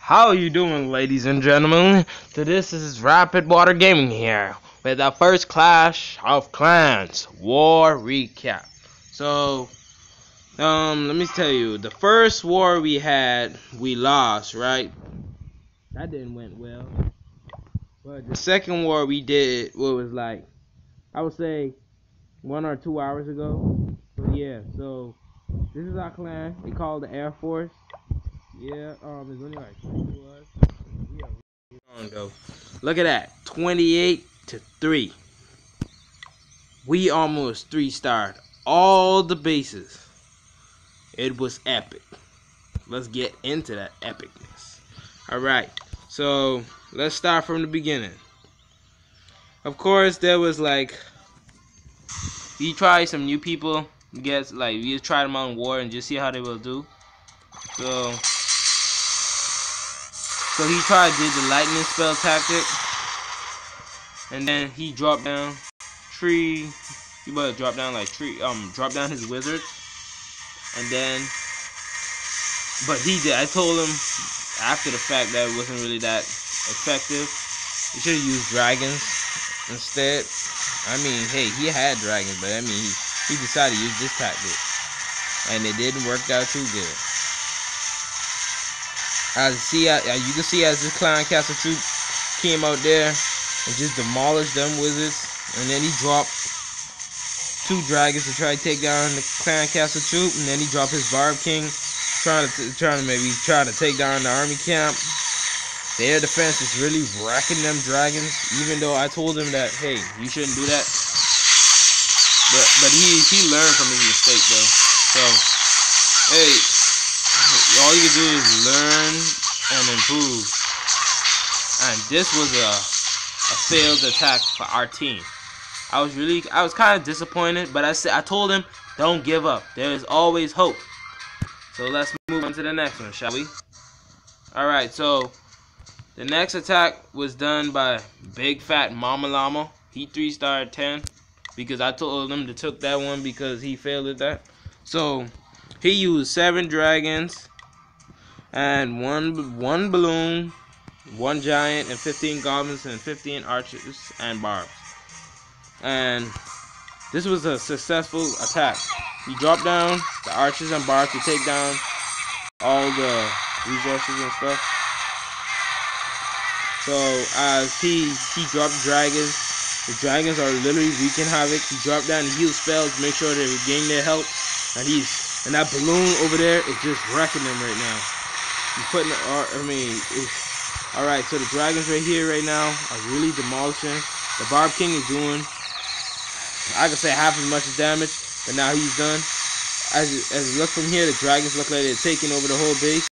How are you doing, ladies and gentlemen? So this is Rapid Water Gaming here with our first Clash of Clans war recap. So, let me tell you, the first war we had, we lost, right? That didn't went well. But the second war we did, what was like, I would say 1 or 2 hours ago. So yeah, so this is our clan. They call the Air Force. Yeah, there's only like 22 of us. Yeah, go. Look at that, 28-3. We almost 3-starred all the bases. It was epic. Let's get into that epicness. All right, so let's start from the beginning. Of course, there was like, we tried some new people. Guess like we just tried them on war and just see how they will do. So he tried did the lightning spell tactic, and then he dropped down tree. He better drop down like tree. Drop down his wizards, and then, but he did. I told him after the fact that it wasn't really that effective. He should have used dragons instead. I mean, hey, he had dragons, but I mean, he decided to use this tactic, and it didn't work out too good. You can see as this clown castle troop came out there and just demolished them wizards, and then he dropped 2 dragons to try to take down the clan castle troop, and then he dropped his barb king, trying to take down the army camp. The air defense is really wrecking them dragons, even though I told him that, hey, you shouldn't do that. But he learned from his mistake though. So hey, all you can do is learn and improve. And this was a failed attack for our team. I was kind of disappointed, but I told him, don't give up. There is always hope. So let's move on to the next one, shall we? Alright, so the next attack was done by Big Fat Mama Llama. He 3-starred 10 because I told him to took that one because he failed at that. So he used 7 dragons and one balloon, 1 giant, and 15 goblins, and 15 archers and barbs. And this was a successful attack. He dropped down the archers and barbs to take down all the resources and stuff. So as he dropped dragons, the dragons are literally wreaking havoc. He dropped down the heal spells, make sure they regain their health, and that balloon over there is just wrecking them right now. He's putting, alright, so the dragons right here right now are really demolishing. The Barb King is doing, I could say, half as much damage, but now he's done. As you look from here, the dragons look like they're taking over the whole base.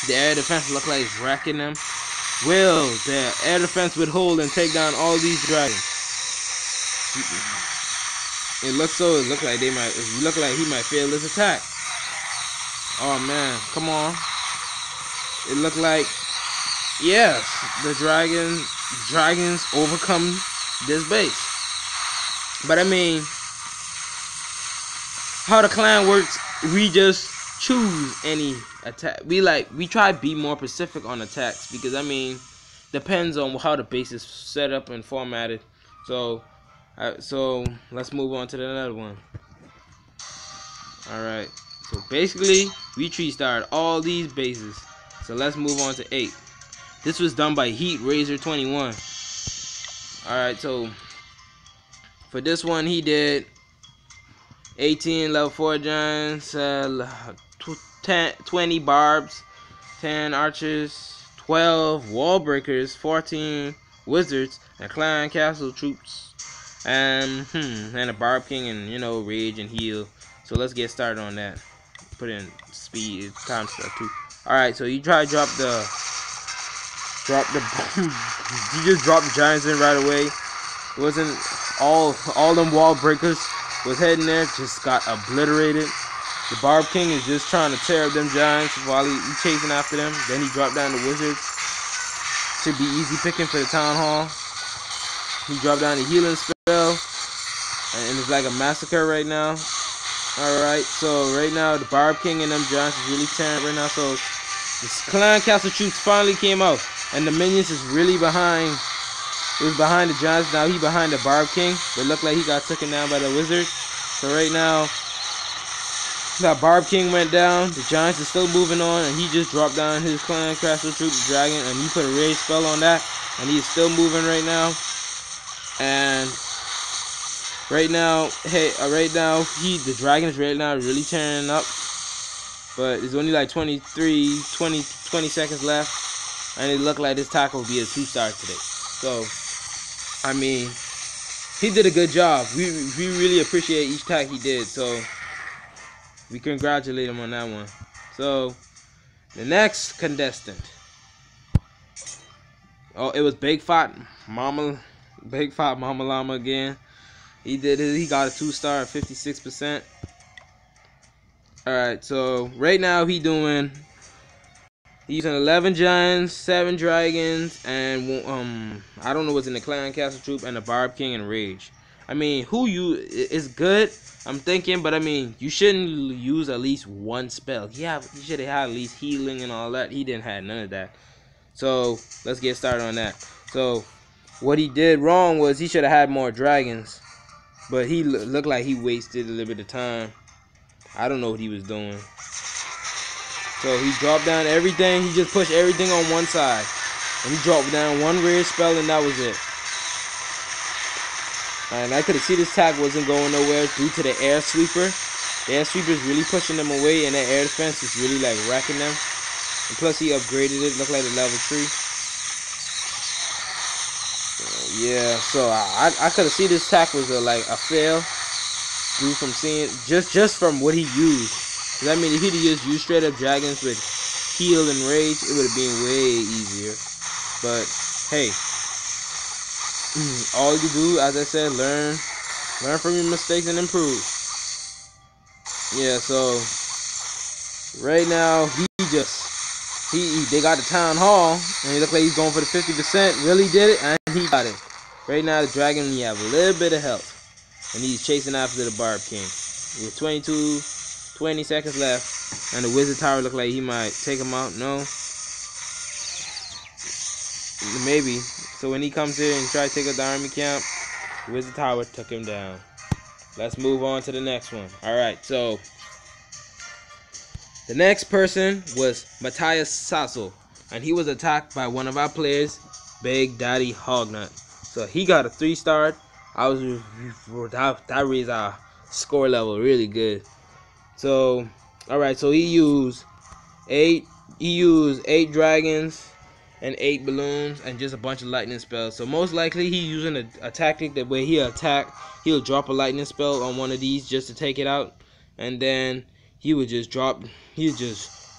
The air defense look like it's wrecking them. Will the air defense withhold and take down all these dragons? It looks like he might fail this attack. Oh man, come on. It looked like, yes, the dragons overcome this base. But I mean, how the clan works, we just choose any attack. We try to be more specific on attacks because I mean, depends on how the base is set up and formatted. So let's move on to another one. All right. So basically, we 3-starred all these bases. So let's move on to 8. This was done by Heat Razor 21. Alright, so for this one, he did 18 level 4 giants, 20 barbs, 10 archers, 12 wall breakers, 14 wizards, and clan castle troops, and a barb king, and rage and heal. So let's get started on that. Put in speed, time stuff too. Alright, so you try to drop the you just drop the giants in right away. It wasn't all them wall breakers was heading there, just got obliterated. The Barb King is just trying to tear up them giants while he chasing after them. Then he dropped down the wizards. Should be easy picking for the town hall. He dropped down the healing spell, and it's like a massacre right now. Alright, so right now the Barb King and them giants is really tearing right now. So The clan castle troops finally came out, and the minions is really behind. It was behind the giants. Now he behind the Barb King, but looked like he got taken down by the wizard. So right now, that Barb King went down. The giants are still moving on, and he just dropped down his clan castle troop dragon, and he put a rage spell on that, and he's still moving right now. And right now, the dragons right now really turning up, but it's only like 20 seconds left, and it looked like this tackle will be a 2-star today. So, I mean, he did a good job. We really appreciate each attack he did. So we congratulate him on that one. So the next contestant, it was Big Fat Mama Llama again. He did it. He got a 2-star at 56%. All right. So right now he's using 11 giants, 7 dragons, and I don't know what's in the clan castle troop, and the Barb King and Rage. I mean, is good, I'm thinking, but I mean, you shouldn't use at least one spell. Yeah, he should have had at least healing and all that. He didn't have none of that. So let's get started on that. So what he did wrong was he should have had more dragons, but he looked like he wasted a little bit of time. I don't know what he was doing. So he dropped down everything. He just pushed everything on one side, and he dropped down one rare spell, and that was it. And I could see this attack wasn't going nowhere due to the air sweeper. The air sweeper is really pushing them away, and that air defense is really like wrecking them. And plus he upgraded it, looked like a level 3. Yeah, so I could have seen this attack was like a fail due from seeing just from what he used. Cause I mean, if he'd used straight up dragons with heal and rage, it would have been way easier. But hey, all you do, as I said, learn from your mistakes and improve. Yeah, so right now they got the town hall, and he looked like he's going for the 50%. Really did it, and he got it. Right now, the dragon, he have a little bit of health, and he's chasing after the Barb King with 20 seconds left, and the wizard tower look like he might take him out. No, maybe. So when he comes here and try to take out the army camp, the wizard tower took him down. Let's move on to the next one. All right, so the next person was Mattoloa, and he was attacked by one of our players, Big Daddy Hognut. So he got a 3-star. That raised our score level really good. So, all right, so he used 8 dragons and 8 balloons and just a bunch of lightning spells. So most likely he's using a tactic that where he'll drop a lightning spell on one of these just to take it out, and then he'll just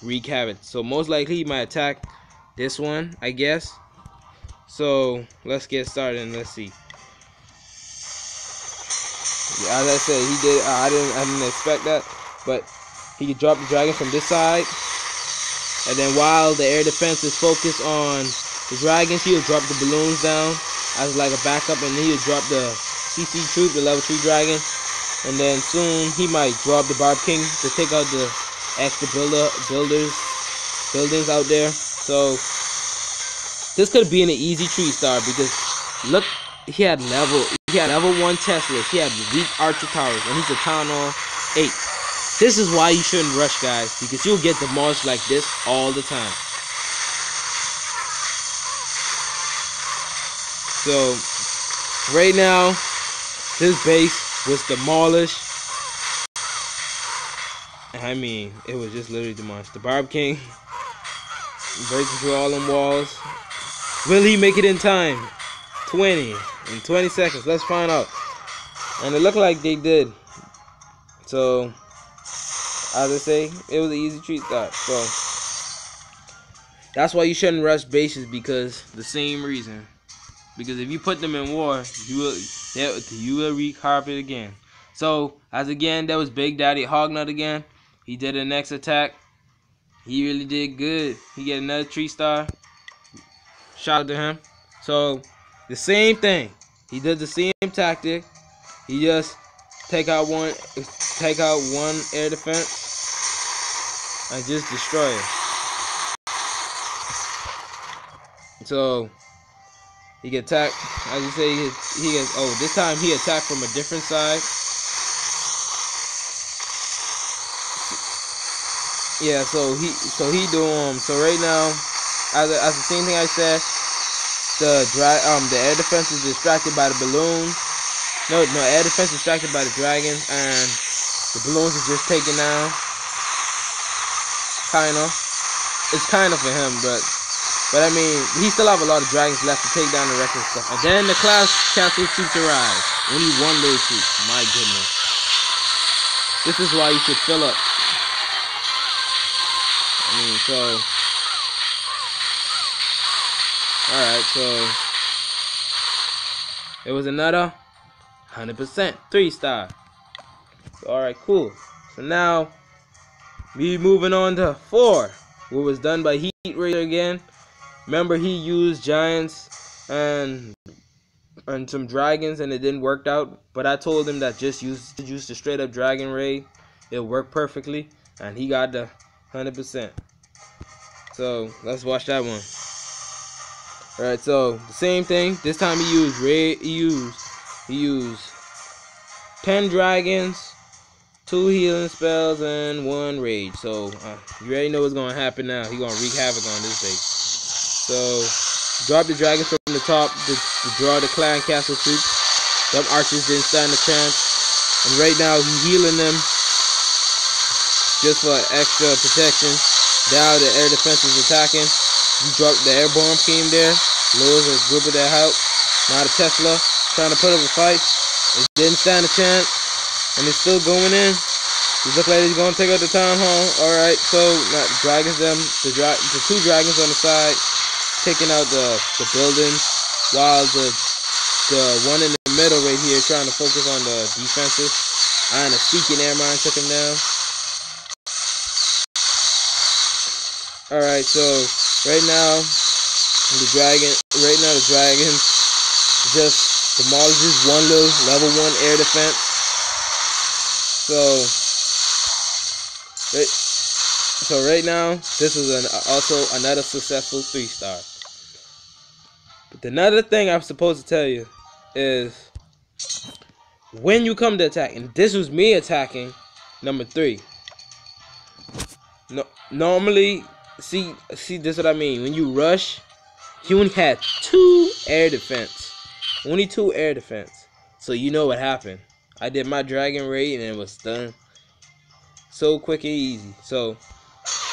wreak havoc. So most likely he might attack this one, I guess. So let's get started and let's see. Yeah, as I said, he did. I didn't expect that. But he could drop the dragon from this side, and then while the air defense is focused on the dragons, he'll drop the balloons down as like a backup, and then he'll drop the CC troop, the level 3 dragon, and then soon he might drop the Barb King to take out the extra buildings out there. So this could be an easy 3-star because look, he had level 1 Teslas, he had weak archer towers, and he's a town hall 8. This is why you shouldn't rush, guys, because you'll get demolished like this all the time. So, right now, this base was demolished. I mean, it was just literally demolished. The Barb King breaking through all them walls. Will he make it in time? 20 seconds. Let's find out. And it looked like they did. So, as I say, it was an easy 3-star. So that's why you shouldn't rush bases, because the same reason. Because if you put them in war, you will wreak havoc again. So as again, that was Big Daddy Hognut again. He did the next attack. He really did good. He get another 3-star. Shout out to him. So the same thing. He did the same tactic. He just take out one air defense and just destroy it. So he get attacked. As you say, he gets. Oh, this time he attacked from a different side. Yeah. So he do So right now, as the same thing I said, the air defense is distracted by the balloons. No, air defense is distracted by the dragons, and the balloons are just taken down. It's kind of for him, but I mean, he still have a lot of dragons left to take down the rest of the stuff. And then the class castle troops arrive. Only one little troop. My goodness. This is why you should fill up. I mean, so. Alright, so. It was another 100% 3-star. Alright, cool. So now, we moving on to 4. What was done by Heat Raider again. Remember, he used giants and some dragons, and it didn't work out. But I told him that just use the straight up dragon raid. It'll work perfectly, and he got the 100%. So let's watch that one. All right, so the same thing. This time he used raid. He used 10 dragons, 2 healing spells, and 1 rage. So you already know what's gonna happen now. He gonna wreak havoc on this day. So drop the dragons from the top to draw the clan castle troops. Them archers didn't stand a chance. And right now he's healing them just for extra protection. Now the air defense is attacking. You dropped the air bomb came there. Lures a group of their help. Now the Tesla trying to put up a fight. It didn't stand a chance. And it's still going in. It looks like he's going to take out the town hall. Alright, so dragons the 2 dragons on the side taking out the buildings, while the one in the middle right here trying to focus on the defenses. And a seeking air mine took him down. Alright, so right now the dragons just demolishes one little level 1 air defense. So right now, this is also another successful 3-star. But another thing I'm supposed to tell you is when you come to attack, and this was me attacking number 3. No, normally, see this is what I mean. When you rush, he only had 2 air defense. Only 2 air defense. So you know what happened. I did my dragon raid and it was done so quick and easy. So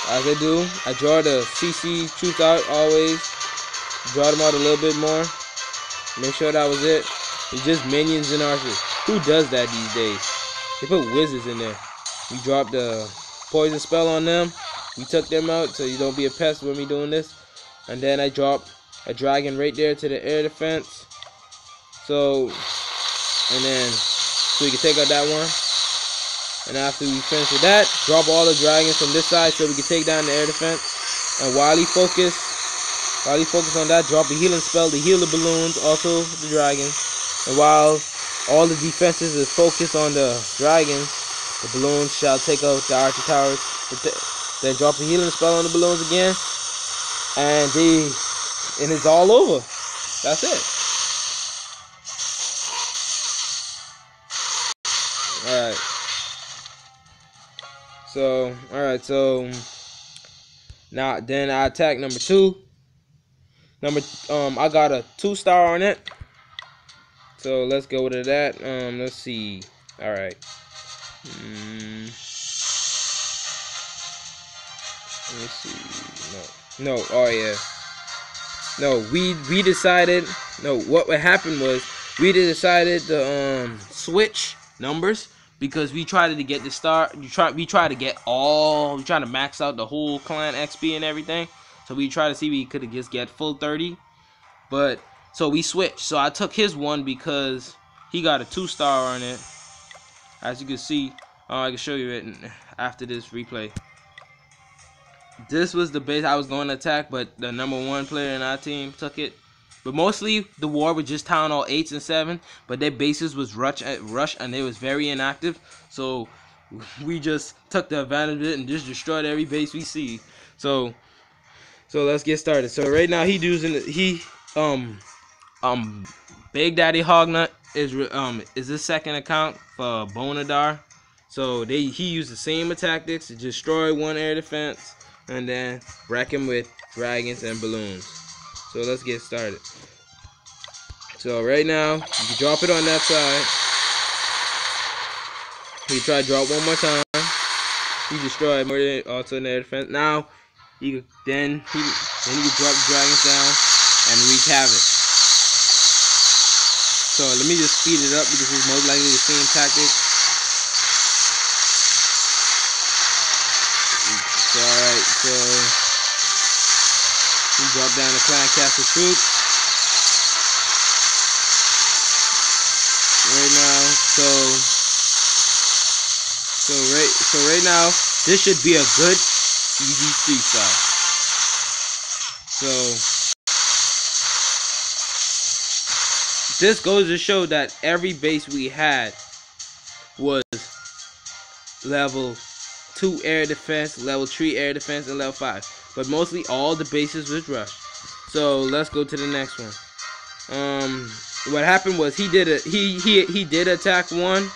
as I do, I draw the CC troops out always. Draw them out a little bit more. Make sure that was it. It's just minions and archers. Who does that these days? They put wizards in there. We dropped the poison spell on them. We took them out so you don't be a pest when we doing this. And then I dropped a dragon right there to the air defense. So we can take out that one. And after we finish with that, drop all the dragons from this side so we can take down the air defense. And while he focus on that, drop a healing spell to heal the balloons, also the dragons. And while all the defenses is focused on the dragons, the balloons shall take out the archer towers. Then drop a healing spell on the balloons again, and it's all over. That's it. Alright, so now then I attack number 2. I got a 2-star on it. So let's go to that. Let's see. Alright. Let me see. No. Oh yeah. No, we decided. No, what happened was we decided to switch numbers. Because we tried to get the star, we trying to max out the whole clan XP and everything. So we tried to see if we could just get full 30. But so we switched. So I took his one because he got a 2-star on it. As you can see, I can show you it after this replay. This was the base I was going to attack, but the number 1 player in our team took it. But mostly the war was just town hall 8s and 7, but their bases was rush and they was very inactive. So we just took the advantage of it and just destroyed every base we see. So So let's get started. So right now Big Daddy Hognut is his second account for Bonadar. So he used the same tactics to destroy one air defense and then wreck him with dragons and balloons. So let's get started. So right now you can drop it on that side. He try to drop one more time. He destroyed more than also an air defense. Now then he can drop the dragons down and wreak havoc. So let me just speed it up because it's most likely the same tactic. So alright, so he dropped down the clan castle troops. Right now, so right now, this should be a good easy 3-star. So this goes to show that every base we had was level 2 air defense, level 3 air defense, and level 5. But mostly all the bases was rushed. So let's go to the next one. What happened was he did attack one,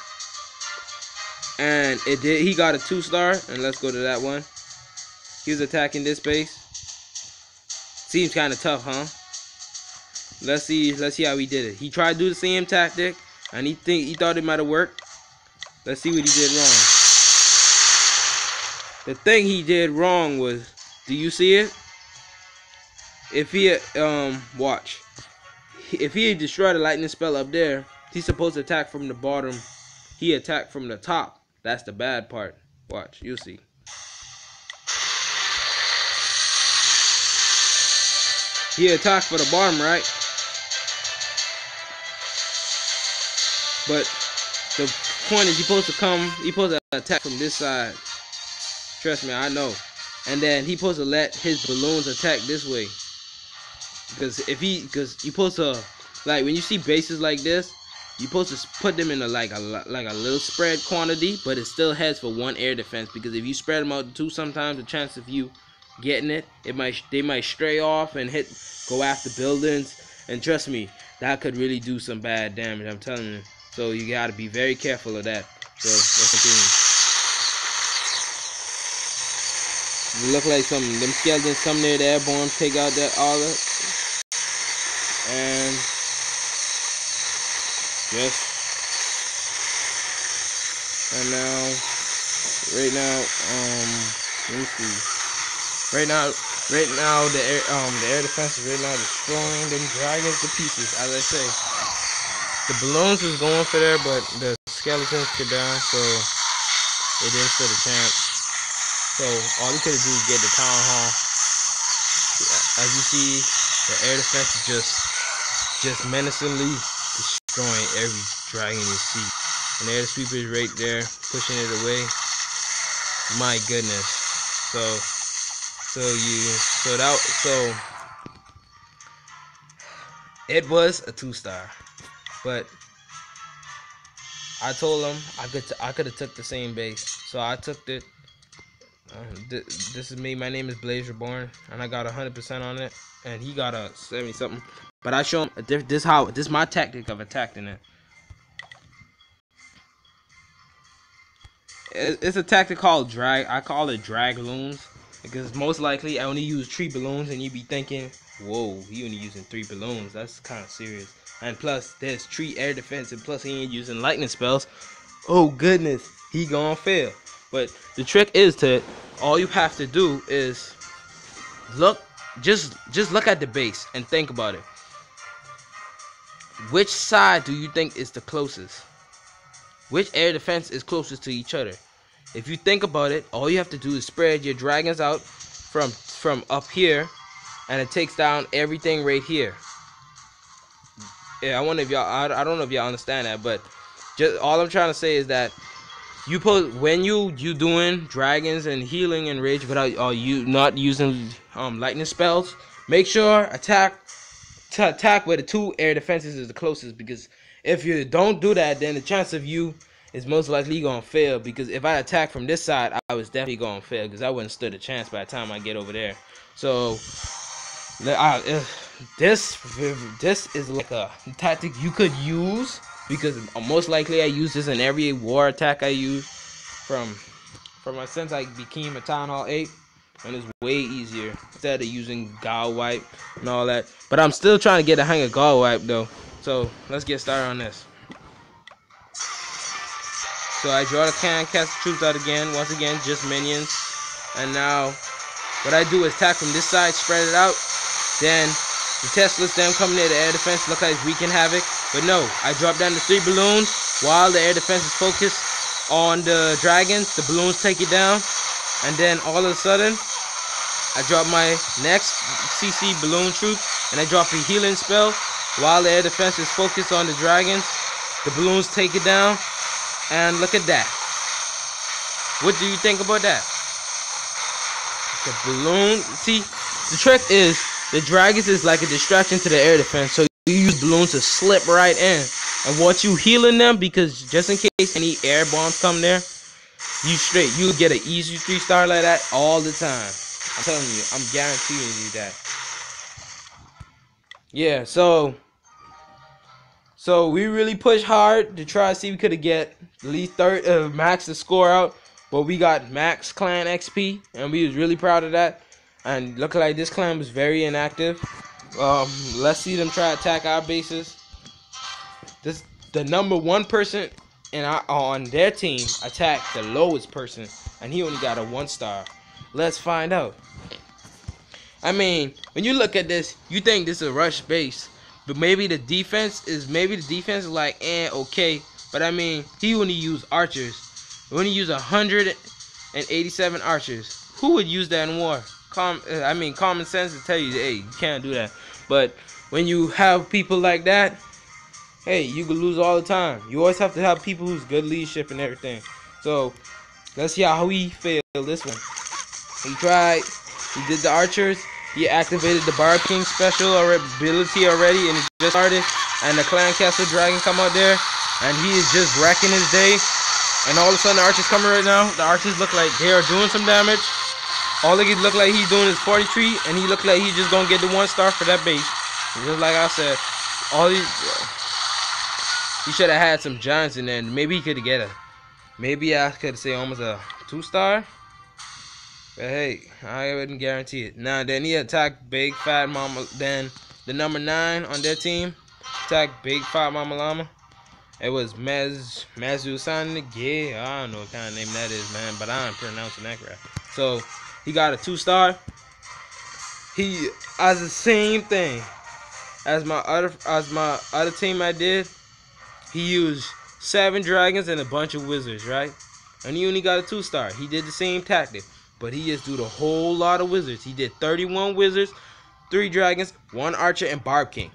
and he got a 2-star. And let's go to that one. He was attacking this base. Seems kind of tough, huh? Let's see how he did it. He tried to do the same tactic, and he thought it might have worked. Let's see what he did wrong. The thing he did wrong was, do you see it? If he watch, if he had destroyed a lightning spell up there, he's supposed to attack from the bottom. He attacked from the top. That's the bad part. Watch, you'll see. He attacked for the bottom, right? But the point is, he's supposed to attack from this side. Trust me, I know. And then he's supposed to let his balloons attack this way. Because you're supposed to, like, when you see bases like this, you're supposed to put them in a little spread quantity, but it still heads for one air defense. Because if you spread them out to two, sometimes the chance of you getting it, they might stray off and go after buildings. And trust me, that could really do some bad damage. I'm telling you. So you gotta be very careful of that. So let's continue. It look like them skeletons come near the airborne, take out that all that, and yes. And now, right now, let me see. Right now, the air defense is right now destroying them dragons to pieces. As I say, the balloons was going for there, but the skeletons get down, so it didn't stand a chance. So all he could do is get the town hall. As you see, the air defense is just menacingly destroying every dragon you see. And the air sweeper is right there, pushing it away. My goodness. So it was a 2-star. But I told him I could have took the same base, so I took it. This is me. My name is Blaze Reborn, and I got 100% on it, and he got a 70 something. But I show him this is my tactic of attacking it. It's a tactic called drag. I call it drag balloons because most likely I only use 3 balloons, and you be thinking, whoa, he only using 3 balloons. That's kind of serious. And plus, there's 3 air defense, and plus he ain't using lightning spells. Oh goodness, he gonna fail. But the trick is all you have to do is just look at the base and think about it. Which side do you think is the closest? Which air defense is closest to each other? If you think about it, all you have to do is spread your dragons out from up here, and it takes down everything right here. Yeah, I wonder if y'all. I don't know if y'all understand that, but just all I'm trying to say is that when you doing dragons and healing and rage without you not using lightning spells, make sure attack where the 2 air defenses is the closest. Because if you don't do that, then the chance of you it's most likely gonna fail, because if I attack from this side, I was definitely gonna fail because I wouldn't stood a chance by the time I get over there. So this is like a tactic you could use, because most likely I use this in every war attack I use from since I became a Town Hall 8, and it's way easier instead of using Gall Wipe and all that. But I'm still trying to get the hang of Gall Wipe though. So let's get started on this. So I draw the Clan Castle troops out again, once again just minions. And now what I do is attack from this side, spread it out. Then the Teslas, them coming near the air defense, look like it's wreaking havoc. But no, I drop down the 3 balloons while the air defense is focused on the dragons. The balloons take it down. And then all of a sudden, I drop my next CC balloon troop, and I drop a healing spell while the air defense is focused on the dragons. The balloons take it down. And look at that. What do you think about that? The balloon. See, the trick is the dragons is like a distraction to the air defense. So you use balloons to slip right in. And once you healing them, because just in case any air bombs come there, you get an easy 3-star like that all the time. I'm telling you, I'm guaranteeing you that. Yeah, so we really pushed hard to try to see if we could have get at least max the score out, but we got max clan XP, and we was really proud of that. And look like this clan was very inactive. Let's see them try to attack our bases. The number 1 person on their team attacked the lowest person, and he only got a 1-star. Let's find out. I mean, when you look at this, you think this is a rush base. But maybe the defense is like okay. But I mean, he only used archers. When he used 187 archers, who would use that in war? Common sense to tell you, hey, you can't do that. But when you have people like that, hey, you could lose all the time. You always have to have people who's good leadership and everything. So let's see how he failed this one. He did the archers. He activated the Barb King special ability already, and it just started. And the Clan Castle Dragon come out there, and he is just wrecking his day. And all of a sudden, the archers coming right now. The archers look like they are doing some damage. All they look like he's doing is 43, and he look like he's just gonna get the 1-star for that base. Just like I said, he should have had some giants in there. And maybe he could get maybe I could say almost a 2-star. But hey, I wouldn't guarantee it. Now then he attacked Big Fat Mama. Then the number 9 on their team attacked Big Fat Mama Llama. It was Mattoloa. Yeah, I don't know what kind of name that is, man, but I'm pronouncing that crap. So he got a 2-star. He as the same thing as my other team I did. He used 7 dragons and a bunch of wizards, right? And he only got a 2-star. He did the same tactic. But he just did a whole lot of wizards. He did 31 wizards, 3 dragons, 1 archer, and Barb King.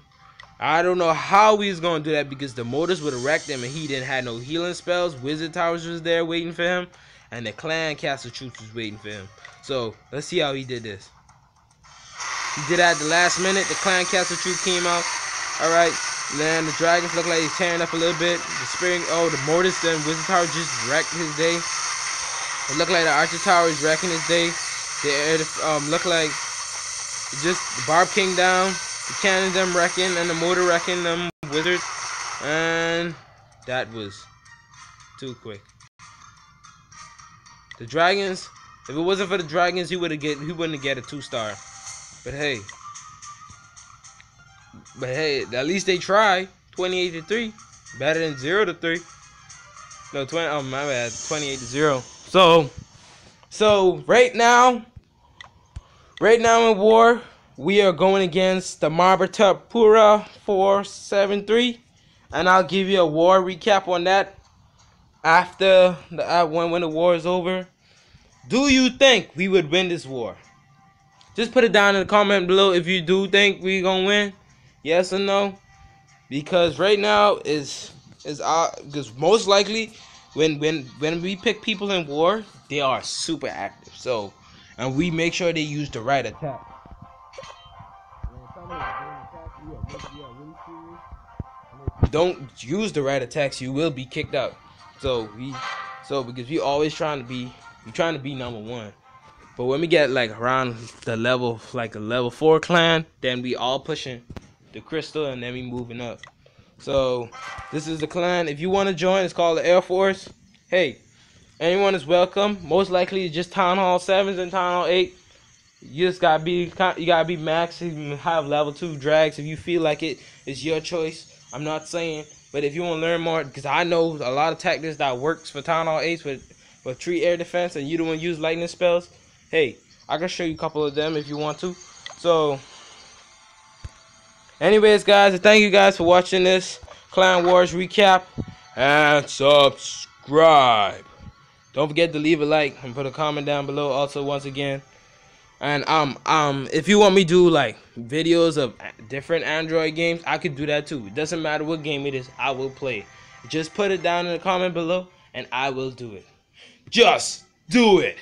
I don't know how he was going to do that, because the mortars would have wrecked him, and he didn't have no healing spells. Wizard Towers was there waiting for him, and the Clan Castle troops was waiting for him. So let's see how he did this. He did that at the last minute. The Clan Castle troop came out. Alright, then the dragons look like he's tearing up a little bit. The mortars and Wizard Tower just wrecked his day. It looked like the Archer Tower is wrecking his day. Look like just the Barb King down, the cannon them wrecking, and the mortar wrecking them wizards. And that was too quick. The dragons, if it wasn't for the dragons, he wouldn't get a 2-star. But hey, at least they tried. 28-3, better than 0-3. No, 20. Oh my bad, 28-0. So right now in war, we are going against the Mattoloa 473, and I'll give you a war recap on that after when the war is over. Do you think we would win this war? Just put it down in the comment below if you do think we're gonna win, yes or no. Because right now because most likely when we pick people in war, they are super active. So, and we make sure they use the right attack. If you don't use the right attacks, you will be kicked out. So because we always trying to be number one. But when we get like around the level, like a level 4 clan, then we all pushing the crystal and then we moving up. So this is the clan. If you want to join, it's called the Air Force. Hey, anyone is welcome. Most likely just Town Hall 7s and Town Hall 8. You just gotta be max. You can have level 2 drags if you feel like it. It's your choice. I'm not saying, but if you want to learn more, because I know a lot of tactics that works for Town Hall 8s with 3 air defense, and you don't want to use lightning spells. Hey, I can show you a couple of them if you want to. So, anyways, guys, thank you guys for watching this Clan Wars recap, and subscribe. Don't forget to leave a like and put a comment down below. Also, once again. And if you want me to do like videos of different Android games, I could do that too. It doesn't matter what game it is, I will play. Just put it down in the comment below and I will do it. Just do it.